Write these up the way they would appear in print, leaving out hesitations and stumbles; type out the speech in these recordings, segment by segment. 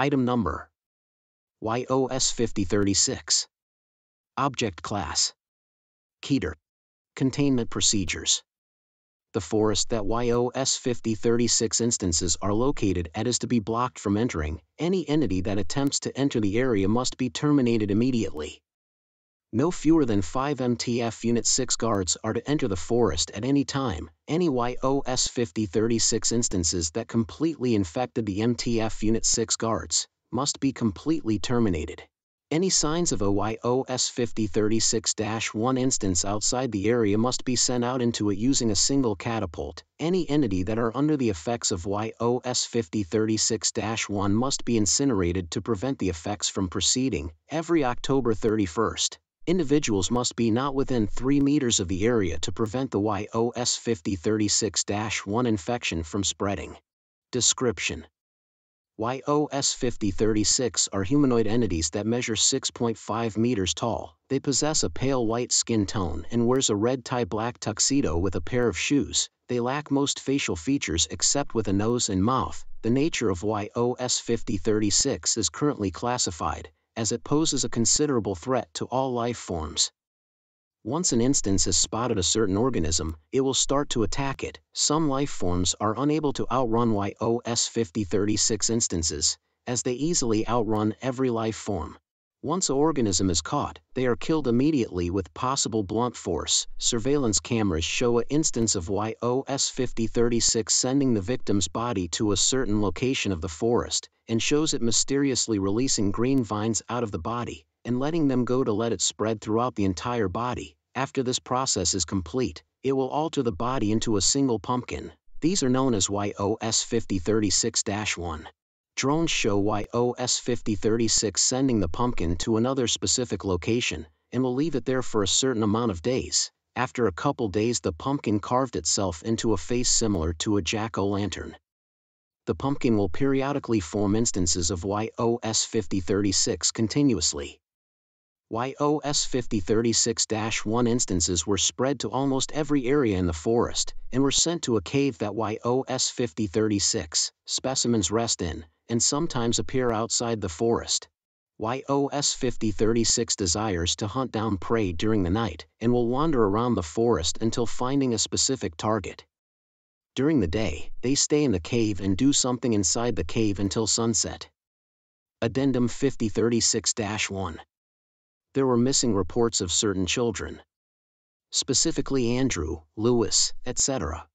Item Number YOS-5036. Object Class Keter. Containment Procedures. The forest that YOS-5036 instances are located at is to be blocked from entering. Any entity that attempts to enter the area must be terminated immediately. No fewer than 5 MTF Unit 6 guards are to enter the forest at any time. Any YOS-5036 instances that completely infected the MTF Unit 6 guards must be completely terminated. Any signs of a YOS-5036-1 instance outside the area must be sent out into it using a single catapult. Any entity that are under the effects of YOS-5036-1 must be incinerated to prevent the effects from proceeding. Every October 31st, individuals must be not within 3 meters of the area to prevent the YOS-5036-1 infection from spreading. Description: YOS-5036 are humanoid entities that measure 6.5 meters tall. They possess a pale white skin tone and wears a red tie black tuxedo with a pair of shoes. They lack most facial features except with a nose and mouth. The nature of YOS-5036 is currently classified, as it poses a considerable threat to all life forms. Once an instance has spotted a certain organism, it will start to attack it. Some life forms are unable to outrun YOS-5036 instances, as they easily outrun every life form. Once an organism is caught, they are killed immediately with possible blunt force. Surveillance cameras show an instance of YOS-5036 sending the victim's body to a certain location of the forest, and shows it mysteriously releasing green vines out of the body, and letting them go to let it spread throughout the entire body. After this process is complete, it will alter the body into a single pumpkin. These are known as YOS-5036-1. Drones show YOS-5036 sending the pumpkin to another specific location, and will leave it there for a certain amount of days. After a couple days, the pumpkin carved itself into a face similar to a jack-o'-lantern. The pumpkin will periodically form instances of YOS-5036 continuously. YOS-5036-1 instances were spread to almost every area in the forest, and were sent to a cave that YOS-5036 specimens rest in, and sometimes appear outside the forest. YOS-5036 desires to hunt down prey during the night, and will wander around the forest until finding a specific target. During the day, they stay in the cave and do something inside the cave until sunset. Addendum 5036-1. There were missing reports of certain children, specifically Andrew, Lewis, etc.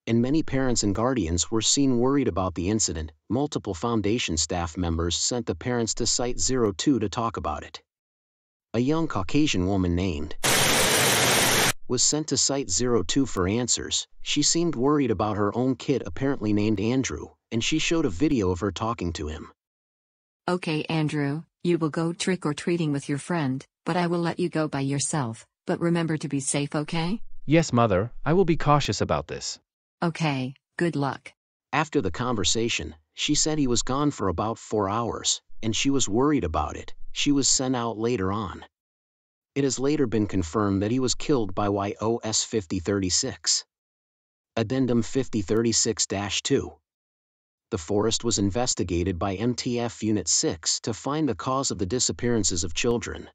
And many parents and guardians were seen worried about the incident. Multiple Foundation staff members sent the parents to Site 02 to talk about it. A young Caucasian woman named was sent to Site 02 for answers. She seemed worried about her own kid, apparently named Andrew, and she showed a video of her talking to him. Okay, Andrew, you will go trick-or-treating with your friend, but I will let you go by yourself, but remember to be safe, okay? Yes, Mother, I will be cautious about this. Okay, good luck. After the conversation, she said he was gone for about 4 hours, and she was worried about it. She was sent out later on. It has later been confirmed that he was killed by YOS-5036. Addendum 5036-2. The forest was investigated by MTF Unit 6 to find the cause of the disappearances of children.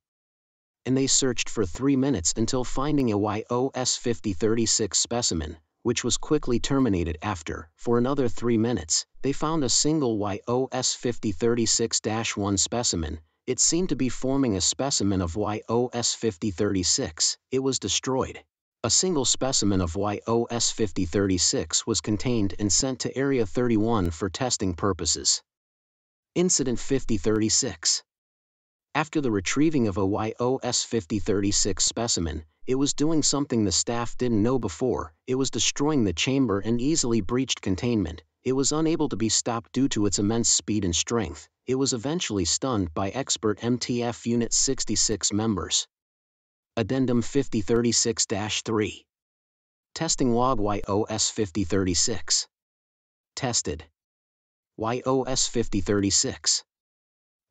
And they searched for 3 minutes until finding a YOS-5036 specimen, which was quickly terminated after. For another 3 minutes, they found a single YOS-5036-1 specimen. It seemed to be forming a specimen of YOS-5036. It was destroyed. A single specimen of YOS-5036 was contained and sent to Area 31 for testing purposes. Incident 5036. After the retrieving of a YOS-5036 specimen, it was doing something the staff didn't know before. It was destroying the chamber and easily breached containment. It was unable to be stopped due to its immense speed and strength. It was eventually stunned by expert MTF Unit 66 members. Addendum 5036-3. Testing log YOS-5036. Tested. YOS-5036.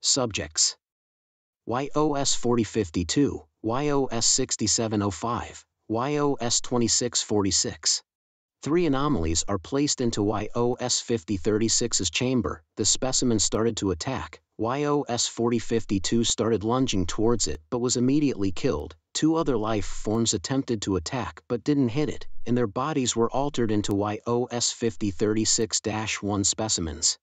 Subjects: YOS-4052, YOS-6705, YOS-2646. 3 anomalies are placed into YOS-5036's chamber. The specimen started to attack. YOS-4052 started lunging towards it but was immediately killed. 2 other life forms attempted to attack but didn't hit it, and their bodies were altered into YOS-5036-1 specimens.